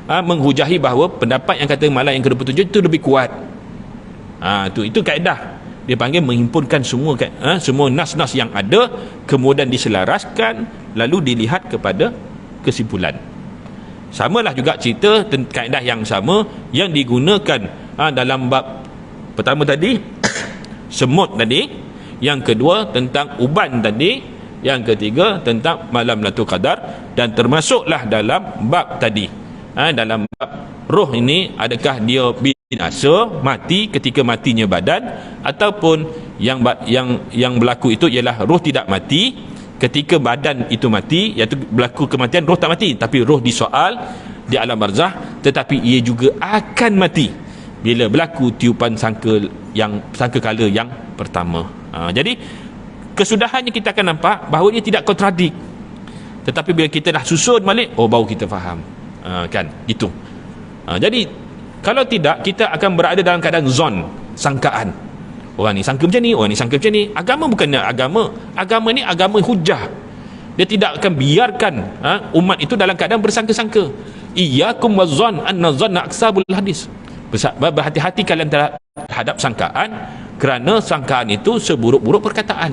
menghujahi bahawa pendapat yang kata malam yang ke-27 itu lebih kuat. Itu kaedah. Dia panggil menghimpunkan semua semua nas-nas yang ada, kemudian diselaraskan, lalu dilihat kepada kesimpulan. Samalah juga cerita kaedah yang sama yang digunakan dalam bab pertama tadi semut tadi, yang kedua tentang uban tadi, yang ketiga tentang malam Lailatul Qadar, dan termasuklah dalam bab tadi, dalam bab roh ini, adakah dia binasa, mati ketika matinya badan, ataupun yang berlaku itu ialah roh tidak mati ketika badan itu mati, iaitu berlaku kematian, roh tak mati, tapi roh disoal di alam barzah, tetapi ia juga akan mati bila berlaku tiupan sangkakala yang pertama. Jadi kesudahannya kita akan nampak bahawa dia tidak kontradik, tetapi bila kita dah susun balik, baru kita faham. Kan gitu. Jadi kalau tidak, kita akan berada dalam keadaan zon, sangkaan. Orang ni sangka macam ni, orang ni sangka macam ni. Agama bukannya agama ni agama hujah. Dia tidak akan biarkan umat itu dalam keadaan bersangka-sangka. Iyyakum wazzan anna zanna aksabul hadis. Berhati-hati kalian terhadap sangkaan, kerana sangkaan itu seburuk-buruk perkataan.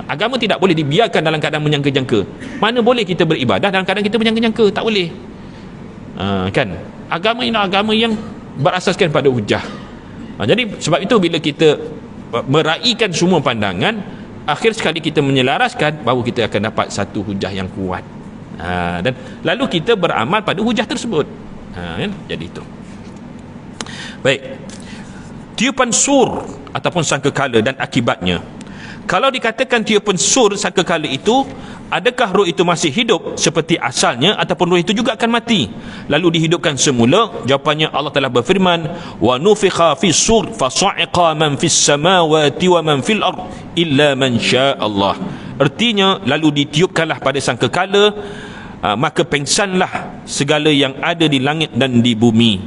Agama tidak boleh dibiarkan dalam keadaan menyangka-jangka. Mana boleh kita beribadah dalam keadaan kita menyangka-jangka? Tak boleh. Kan? Agama ini agama yang berasaskan pada hujah. Jadi sebab itu bila kita meraihkan semua pandangan, akhir sekali kita menyelaraskan, baru kita akan dapat satu hujah yang kuat. Dan lalu kita beramal pada hujah tersebut. Kan? Jadi itu. Baik. Tiupan sur ataupun sangkakala dan akibatnya. Kalau dikatakan tiupan sur sangkakala itu, adakah roh itu masih hidup seperti asalnya, ataupun roh itu juga akan mati lalu dihidupkan semula? Jawapannya, Allah telah berfirman, wa nufikha fis sur fa sa'iqa man fis samawati wa man fil ard illa man syaa Allah. Artinya, lalu ditiupkanlah pada sangkakala, maka pengsanlah segala yang ada di langit dan di bumi.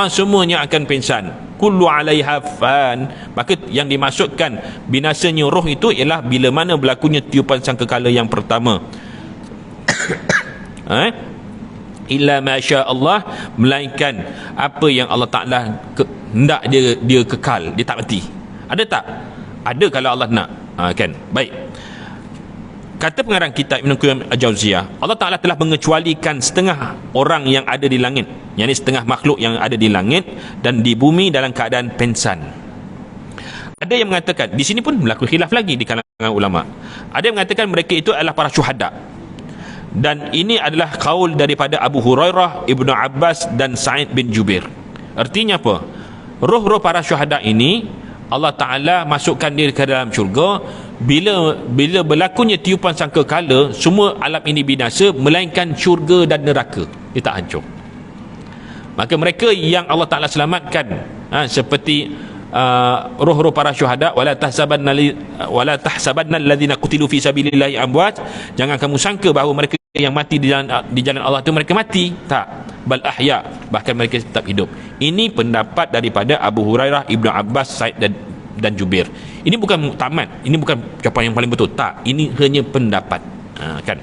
Semuanya akan pengsan. Kullu 'alaiha fan. Maka yang dimaksudkan binasanya roh itu ialah bila mana berlakunya tiupan sangkakala yang pertama. Illa ma syaa Allah, melainkan apa yang Allah Taala hendak dia kekal, dia tak mati. Ada tak? Ada kalau Allah nak. Kan. Baik. Kata pengarang kitab Ibn Qayyim Al-Jauziyah, Allah Ta'ala telah mengecualikan setengah orang yang ada di langit, yakni setengah makhluk yang ada di langit dan di bumi dalam keadaan pengsan. Ada yang mengatakan, di sini pun berlaku khilaf lagi di kalangan ulama. Ada yang mengatakan mereka itu adalah para syuhada, dan ini adalah kaul daripada Abu Hurairah, Ibnu Abbas dan Sa'id bin Jubair. Artinya apa? Roh-roh para syuhada ini Allah Ta'ala masukkan dia ke dalam syurga. Bila berlakunya tiupan sangkakala, semua alam ini binasa, melainkan syurga dan neraka, dia tak hancur. Maka mereka yang Allah Ta'ala selamatkan, seperti roh-roh para syuhada, wala tahsabanna alladhina qutilu fi sabilillahi amwat, jangan kamu sangka bahawa mereka yang mati di jalan Allah itu mereka mati. Tak, bal ahya, bahkan mereka tetap hidup. Ini pendapat daripada Abu Hurairah, Ibnu Abbas, Sa'id dan Jubair. Ini bukan muktamad, ini bukan jawapan yang paling betul. Tak, ini hanya pendapat. Kan?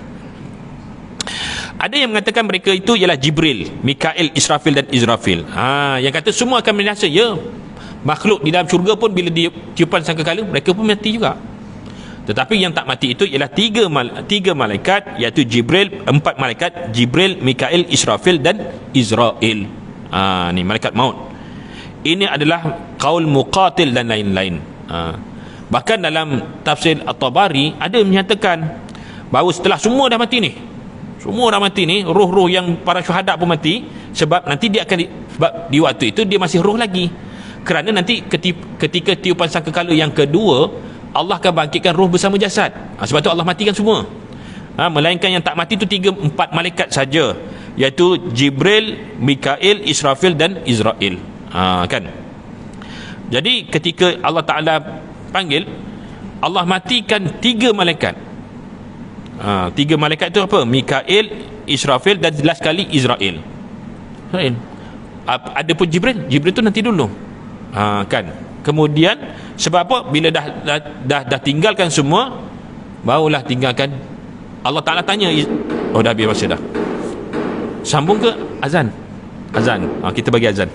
Ada yang mengatakan mereka itu ialah Jibril, Mikail, Israfil dan Izrafil. Yang kata semua akan binasa. Ya, makhluk di dalam syurga pun bila dia tiupan sangkakala, mereka pun mati juga. Tetapi yang tak mati itu ialah tiga malaikat, iaitu Jibril, 4 malaikat, Jibril, Mikail, Israfil dan Izrail. Ni malaikat maut. Ini adalah qaul Muqatil dan lain-lain. Bahkan dalam tafsir At-Tabari ada yang menyatakan bahawa setelah semua dah mati ni, roh-roh yang para syuhada pun mati, sebab nanti dia akan sebab di waktu itu dia masih roh lagi, kerana nanti ketika tiupan sangkakala yang kedua, Allah akan bangkitkan roh bersama jasad. Sebab tu Allah matikan semua. Melainkan yang tak mati itu 4 malaikat saja, iaitu Jibril, Mikail, Israfil dan Izrail. Kan? Jadi ketika Allah Ta'ala panggil, Allah matikan 3 malaikat. 3 malaikat itu apa? Mikail, Israfil dan last kali Izrail. Ada pun Jibril itu nanti dulu. Kan? Kemudian sebab apa? Bila dah tinggalkan semua, barulah tinggalkan. Allah Ta'ala tanya, dah habis masa dah. Sambung ke azan? Kita bagi azan.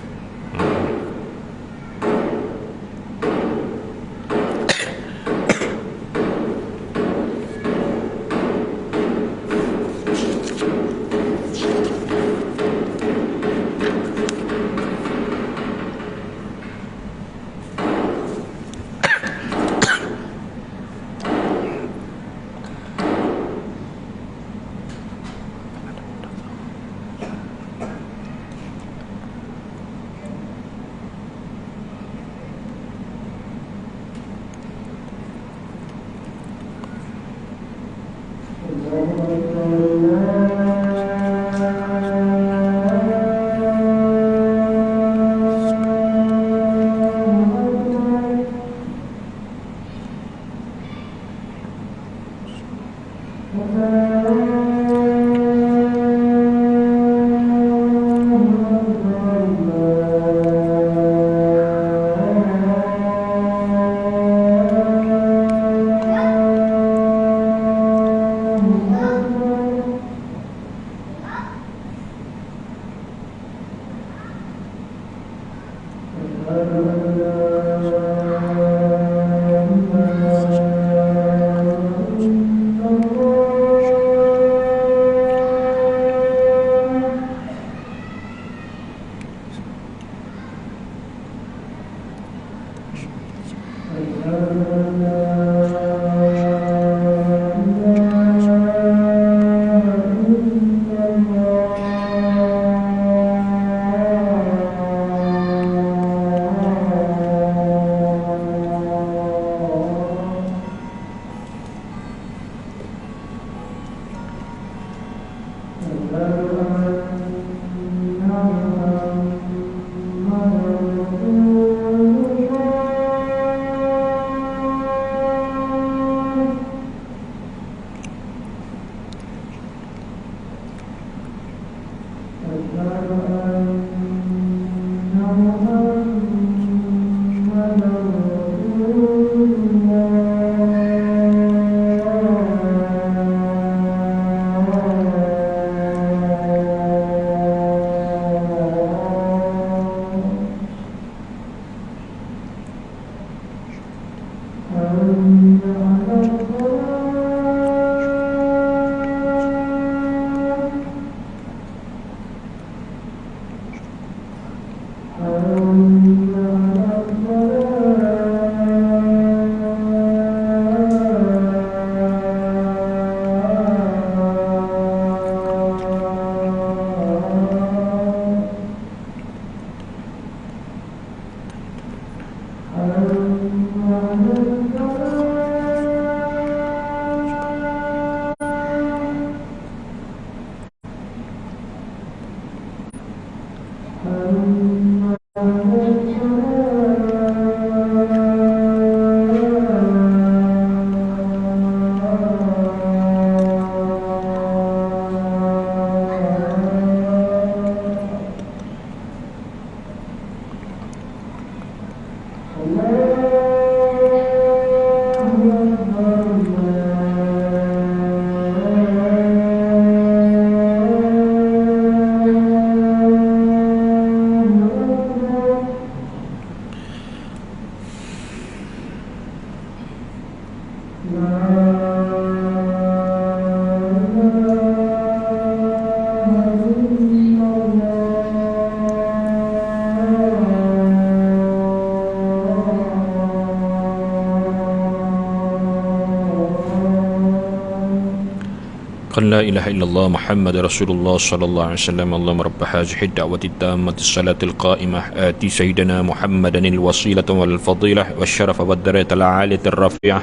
لا إله إلا الله محمد رسول الله صلى الله عليه وسلم اللهم رب هذه الدعوة التامة الصلاة القائمة آتي سيدنا محمدا الوسيلة والفضيلة والشرف والدرجة العالية الرفيعة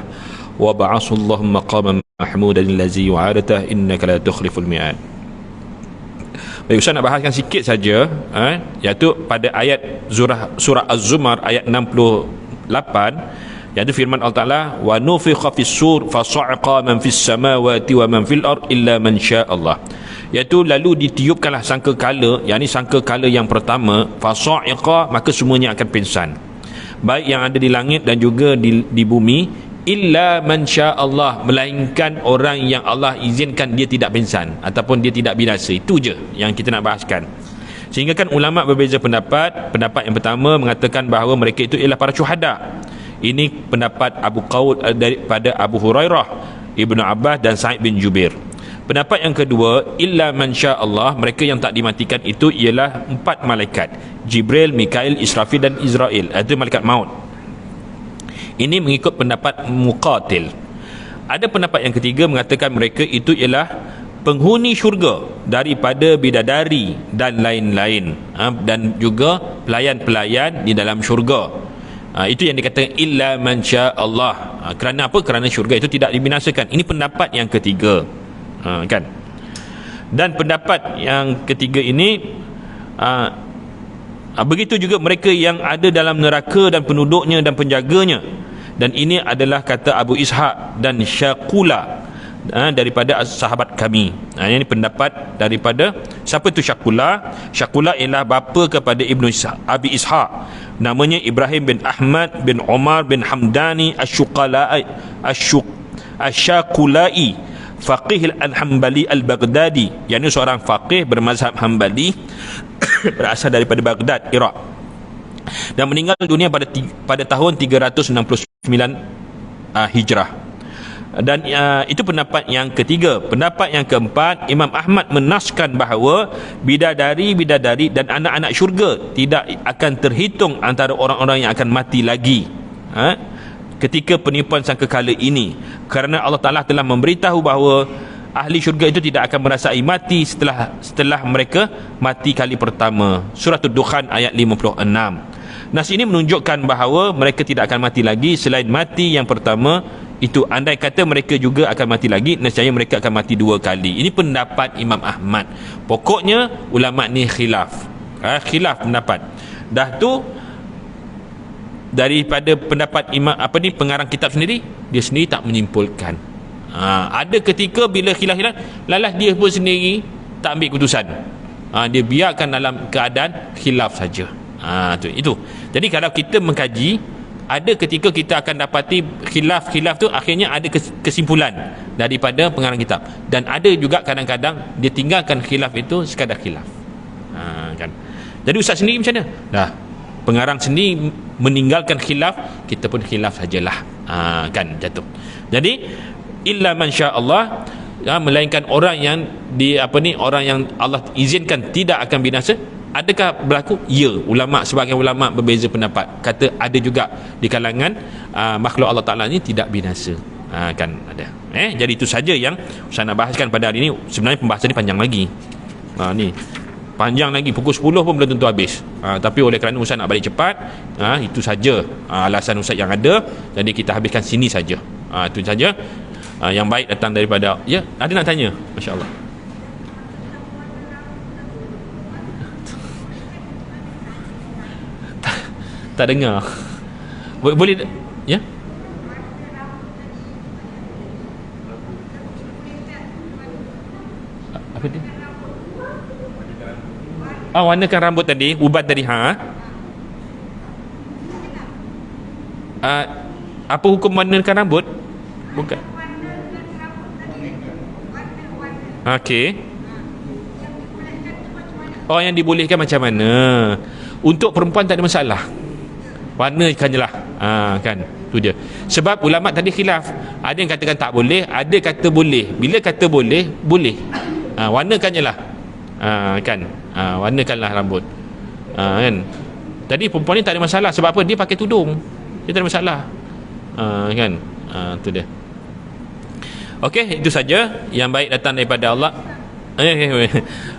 وبعثه اللهم مقاما محمودا الذي وعدته إنك لا تخلف الميعاد. Baik, Ustaz nak bahaskan sikit saja iaitu pada ayat surah Az-Zumar ayat 68, iaitu firman Allah Ta'ala wa nufikha fis sur fa sa'iqa man fis samawati wa man fil ard illa man syaa Allah, iaitu lalu ditiupkanlah sangkakala, yakni sangkakala yang pertama, fa sa'iqa, maka semuanya akan pingsan, baik yang ada di langit dan juga di bumi, illa man syaa Allah, melainkan orang yang Allah izinkan dia tidak pingsan ataupun dia tidak binasa. Itu je yang kita nak bahaskan. Sehingga kan ulama berbeza pendapat. Pendapat yang pertama mengatakan bahawa mereka itu ialah para syuhada. Ini pendapat Abu Qaud daripada Abu Hurairah, Ibnu Abbas dan Sa'id bin Jubair. Pendapat yang kedua, illa man syaa Allah, mereka yang tak dimatikan itu ialah 4 malaikat, Jibril, Mikail, Israfil dan Israel, itu malaikat maut. Ini mengikut pendapat Muqatil. Ada pendapat yang ketiga mengatakan mereka itu ialah penghuni syurga daripada bidadari dan lain-lain, dan juga pelayan-pelayan di dalam syurga. Itu yang dikatakan illa man syaa Allah. Kerana apa? Kerana syurga itu tidak dibinasakan. Ini pendapat yang ketiga, kan? Dan pendapat yang ketiga ini begitu juga mereka yang ada dalam neraka dan penduduknya dan penjaganya. Dan ini adalah kata Abu Ishaq dan Syaqula daripada sahabat kami. Ini pendapat daripada siapa tu Syaqula? Syaqula ialah bapa kepada Ibnu Abi Ishaq. Namanya Ibrahim bin Ahmad bin Umar bin Hamdani Asy-Syuqalai Asy-Syaqulai, faqih al-Hanbali al-Baghdadi, yakni seorang faqih bermazhab Hanbali berasal daripada Baghdad, Iraq. dan meninggal dunia pada tahun 369 Hijrah. Dan itu pendapat yang ketiga. Pendapat yang keempat, Imam Ahmad menaskan bahawa bidadari dan anak-anak syurga tidak akan terhitung antara orang-orang yang akan mati lagi ketika penipuan sangkakala ini, kerana Allah Ta'ala telah memberitahu bahawa ahli syurga itu tidak akan merasai mati setelah mereka mati kali pertama. Surah Ad-Dukhan ayat 56. Nas ini menunjukkan bahawa mereka tidak akan mati lagi selain mati yang pertama itu. Andai kata mereka juga akan mati lagi, nescaya mereka akan mati 2 kali. Ini pendapat Imam Ahmad. Pokoknya ulama ni khilaf khilaf pendapat. Dah tu daripada pendapat pengarang kitab sendiri, dia sendiri tak menyimpulkan. Ada ketika bila khilaf-khilaf, lalas dia pun sendiri tak ambil keputusan. Dia biarkan dalam keadaan khilaf saja. Itu. Jadi kalau kita mengkaji, ada ketika kita akan dapati khilaf tu akhirnya ada kesimpulan daripada pengarang kitab, dan ada juga kadang-kadang dia tinggalkan khilaf itu sekadar khilaf. Kan. Jadi ustaz sendiri macam mana? Dah, pengarang sendiri meninggalkan khilaf, kita pun khilaf sajalah. Kan jatuh. Jadi illa man sya Allah, melainkan orang yang orang yang Allah izinkan tidak akan binasa. Adakah berlaku? Ya, sebagian ulama berbeza pendapat, kata ada juga di kalangan makhluk Allah Ta'ala ni tidak binasa. Kan ada. Jadi itu saja yang saya nak bahaskan pada hari ini. Sebenarnya pembahasan ni panjang lagi. Ni panjang lagi, pukul 10 pun belum tentu habis. Tapi oleh kerana Ustaz nak balik cepat, itu saja alasan Ustaz yang ada. Jadi kita habiskan sini saja. Itu saja. Yang baik datang daripada, ya, ada nak tanya? Masya-Allah. Tak dengar. Boleh ya? Apa dia? Warnakan rambut tadi, ubat tadi. Apa hukum warnakan rambut? Bukan. Okey. Yang dibolehkan macam mana? Untuk perempuan tak ada masalah. Warnakan je lah. Kan, tu je. Sebab ulama tadi khilaf, ada yang katakan tak boleh, ada kata boleh. Bila kata boleh, boleh. Warnakan je lah. Kan, warnakanlah rambut. Kan. Tadi perempuan ni tak ada masalah. Sebab apa? Dia pakai tudung, dia tak ada masalah. Kan, tu dia. Okey, itu saja. Yang baik datang daripada Allah.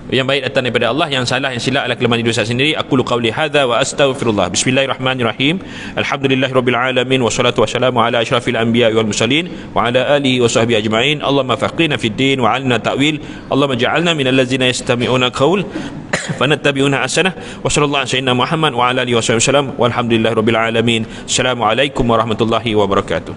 Yang baik datang daripada Allah, yang salah, yang silap adalah kelemahan diri saya sendiri. Aku qauli hadza wa astaghfirullah. Bismillahirrahmanirrahim. Alhamdulillahirabbil alamin, wassalatu wassalamu ala asyrafil anbiya'i wal mursalin wa ala alihi wa sahbihi ajma'in. Allahumma faqihna fid din wa 'allimna ta'wil. Allahumma ja'alna minal ladzina yastami'una qaul fanattabi'una ahsanah. Wa sallallahu ala sayyidina Muhammad wa ala alihi wasallam. Walhamdulillahirabbil alamin. Assalamualaikum warahmatullahi wabarakatuh.